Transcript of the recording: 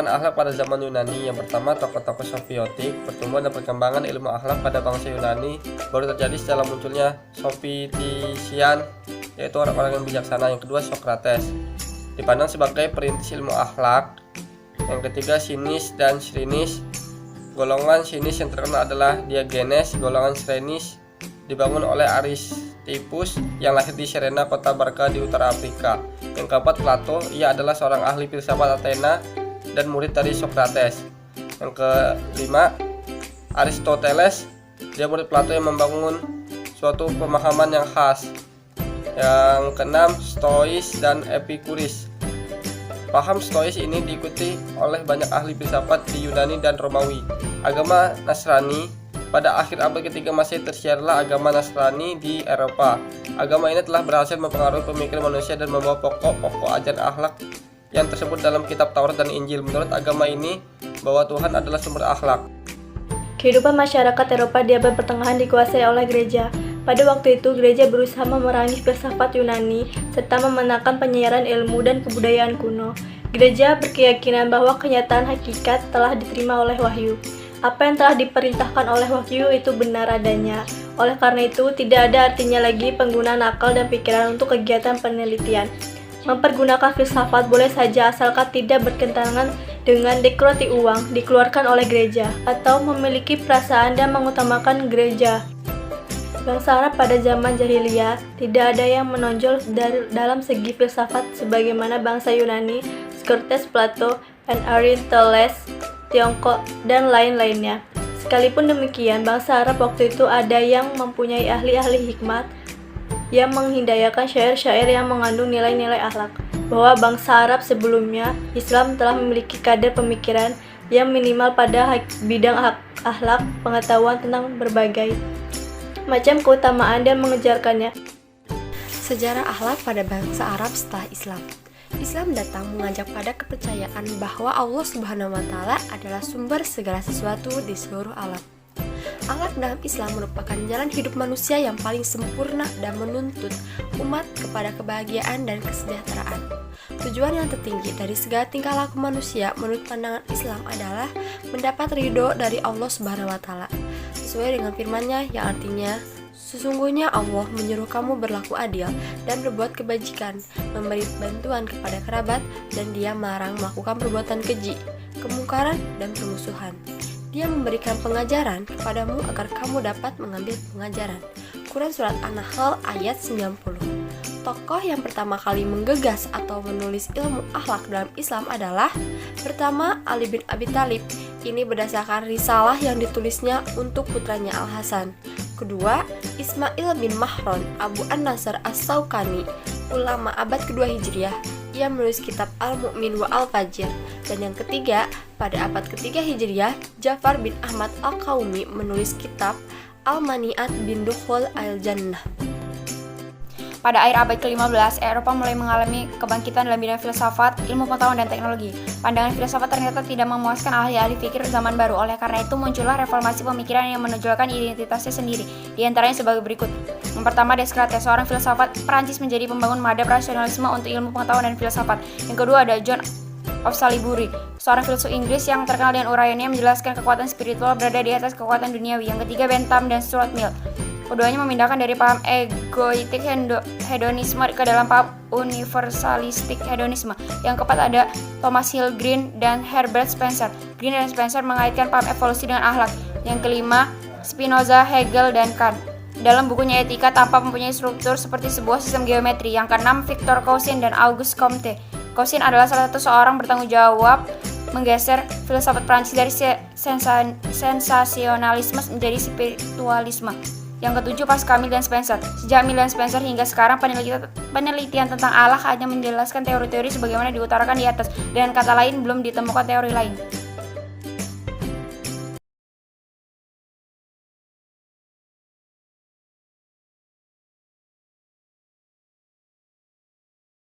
Perkembangan akhlak pada zaman Yunani. Yang pertama, tokoh-tokoh sofiotik. Pertumbuhan dan perkembangan ilmu akhlak pada bangsa Yunani baru terjadi setelah munculnya Sofistisian, yaitu orang-orang yang bijaksana. Yang kedua, Socrates, dipandang sebagai perintis ilmu akhlak. Yang ketiga, Sinis dan Srinis. Golongan Sinis yang terkenal adalah Diogenes. Golongan Srinis dibangun oleh Aristippus yang lahir di Serena, kota Barca di utara Afrika. Yang keempat, Plato. Ia adalah seorang ahli filsafat Athena dan murid dari Socrates. Yang kelima, Aristoteles. Dia murid Plato yang membangun suatu pemahaman yang khas. Yang keenam, Stois dan Epikuris. Paham Stois ini diikuti oleh banyak ahli filsafat di Yunani dan Romawi. Agama Nasrani. Pada akhir abad ke-3 Masehi tersiarlah agama Nasrani di Eropa. Agama ini telah berhasil mempengaruhi pemikiran manusia dan membawa pokok-pokok ajaran akhlak yang tersebut dalam kitab Taurat dan Injil. Menurut agama ini, bahwa Tuhan adalah sumber akhlak. Kehidupan masyarakat Eropa di abad pertengahan dikuasai oleh gereja. Pada waktu itu, gereja berusaha memerangi filsafat Yunani serta memenangkan penyiaran ilmu dan kebudayaan kuno. Gereja berkeyakinan bahwa kenyataan hakikat telah diterima oleh wahyu. Apa yang telah diperintahkan oleh wahyu itu benar adanya. Oleh karena itu, tidak ada artinya lagi penggunaan akal dan pikiran untuk kegiatan penelitian. Mempergunakan filsafat boleh saja asalkan tidak bertentangan dengan dekreti uang dikeluarkan oleh gereja atau memiliki perasaan dan mengutamakan gereja. Bangsa Arab pada zaman jahiliyah tidak ada yang menonjol dalam segi filsafat sebagaimana bangsa Yunani, Socrates, Plato, dan Aristoteles, Tiongkok, dan lain-lainnya. Sekalipun demikian, bangsa Arab waktu itu ada yang mempunyai ahli-ahli hikmat yang menghidayakan syair-syair yang mengandung nilai-nilai akhlak. Bahwa bangsa Arab sebelumnya, Islam telah memiliki kadar pemikiran yang minimal pada bidang akhlak, pengetahuan tentang berbagai macam keutamaan dan mengejarkannya. Sejarah akhlak pada bangsa Arab setelah Islam. Islam datang mengajak pada kepercayaan bahwa Allah Subhanahu wa Ta'ala adalah sumber segala sesuatu di seluruh alam. Akhlak dalam Islam merupakan jalan hidup manusia yang paling sempurna dan menuntut umat kepada kebahagiaan dan kesejahteraan. Tujuan yang tertinggi dari segala tingkah laku manusia menurut pandangan Islam adalah mendapat ridho dari Allah Subhanahu wa Ta'ala. Sesuai dengan firman-Nya yang artinya, sesungguhnya Allah menyuruh kamu berlaku adil dan berbuat kebajikan, memberi bantuan kepada kerabat, dan Dia melarang melakukan perbuatan keji, kemungkaran, dan permusuhan. Dia memberikan pengajaran kepadamu agar kamu dapat mengambil pengajaran. Quran Surat An-Nahl ayat 90. Tokoh yang pertama kali menggegas atau menulis ilmu akhlak dalam Islam adalah pertama, Ali bin Abi Thalib. Ini berdasarkan risalah yang ditulisnya untuk putranya Al-Hasan. Kedua, Ismail bin Mahron Abu An-Nasr As-Saukani, ulama abad kedua Hijriah. Ia menulis kitab Al-Mu'min wa Al-Fajr. Dan yang ketiga, pada abad ketiga Hijriah, Ja'far bin Ahmad Al-Qaumi menulis kitab Al-Mani'at bin Dukhul Al-Jannah. Pada akhir abad ke-15, Eropa mulai mengalami kebangkitan dalam bidang filsafat, ilmu pengetahuan, dan teknologi. Pandangan filsafat ternyata tidak memuaskan ahli-ahli fikir zaman baru. Oleh karena itu, muncullah reformasi pemikiran yang menonjolkan identitasnya sendiri. Di antaranya sebagai berikut. Yang pertama, Descartes, seorang filsafat Prancis menjadi pembangun madhab rasionalisme untuk ilmu pengetahuan dan filsafat. Yang kedua ada John of Salisbury, seorang filsuf Inggris yang terkenal dengan uraiannya menjelaskan kekuatan spiritual berada di atas kekuatan duniawi. Yang ketiga, Bentham dan Stuart Mill. Keduanya memindahkan dari paham egoistik hedonisme ke dalam paham universalistik hedonisme. Yang keempat ada Thomas Hill, Green, dan Herbert Spencer. Green dan Spencer mengaitkan paham evolusi dengan akhlak. Yang kelima, Spinoza, Hegel, dan Kant. Dalam bukunya Etika tanpa mempunyai struktur seperti sebuah sistem geometri. Yang keenam, Victor Cousin dan Auguste Comte. Cousin adalah salah satu seorang bertanggung jawab menggeser filsafat Prancis dari sensasionalisme menjadi spiritualisme. Yang ketujuh, Pascal, Mill dan Spencer. Sejak Mill dan Spencer hingga sekarang penelitian tentang Allah hanya menjelaskan teori-teori sebagaimana diutarakan di atas. Dengan kata lain, belum ditemukan teori lain.